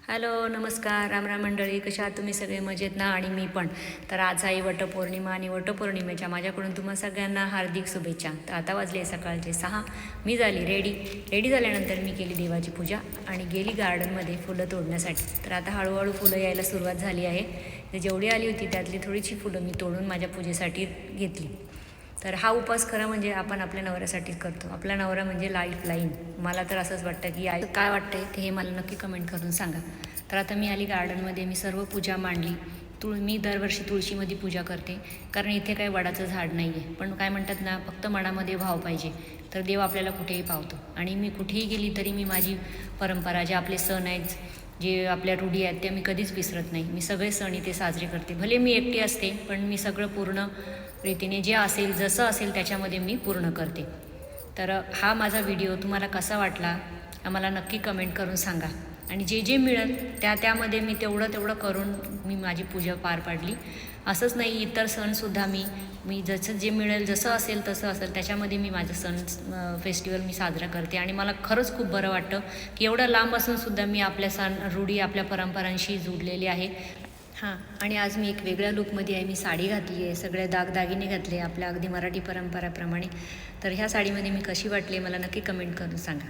Hello नमस्कार रामराम मंडळी, कशा आहात तुम्ही सगळे? मजेत ना? आणि मी पण. तर आज आहे वटपौर्णिमा आणि वटपौर्णिमेच्या माझ्याकडून तुम्हा सगळ्यांना हार्दिक शुभेच्छा. तर आता वाजले सकाळचे 6. मी झाली रेडी झाल्यानंतर मी केली देवाची पूजा आणि गेली गार्डनमध्ये फुलं तोडण्यासाठी. तर आता हळूहळू फुलं यायला सुरुवात झाली आहे. तर जेवढी आली होती त्यातली थोडीशी फुलं मी तोडून माझ्या पूजेसाठी घेतली. तर हा उपास खरा म्हणजे आपण आपल्या नवऱ्यासाठीच करतो. आपला नवरा म्हणजे लाईफ लाईन. मला तर असंच वाटतं की काय वाटतंय ते हे मला नक्की कमेंट करून सांगा. तर आता मी आली गार्डनमध्ये, मी सर्व पूजा मांडली. मी दरवर्षी तुळशीमध्ये पूजा करते, कारण इथे काही वडाचं झाड नाही आहे. पण काय म्हणतात ना, फक्त मनामध्ये भाव पाहिजे तर देव आपल्याला कुठेही पावतो. आणि मी कुठेही गेली तरी मी माझी परंपरा, जे आपले सण आहेत, जे आपल्या रूढी आहेत, त्या मी कधीच विसरत नाही. मी सगळे सण इथे साजरे करते. भले मी एकटी असते पण मी सगळं पूर्ण रीतीने जे असेल, जसं असेल त्याच्यामध्ये मी पूर्ण करते. तर हा माझा व्हिडिओ तुम्हाला कसा वाटला आम्हाला नक्की कमेंट करून सांगा. आणि जे जे मिळेल त्यामध्ये मी तेवढं करून मी माझी पूजा पार पाडली. असंच नाही, इतर सणसुद्धा मी जसं जे मिळेल, जसं असेल तसं असेल त्याच्यामध्ये मी माझं सण फेस्टिवल मी साजरा करते. आणि मला खरंच खूप बरं वाटतं की एवढं लांब असूनसुद्धा मी आपल्या सण रूढी, आपल्या परंपरांशी जोडलेली आहे. हां, आणि आज मी एक वेगळ्या लुकमध्ये आहे. मी साडी घातली आहे, सगळे दागदागिने घातले आपल्या अगदी मराठी परंपराप्रमाणे. तर ह्या साडीमध्ये मी कशी वाटली मला नक्की कमेंट करून सांगा.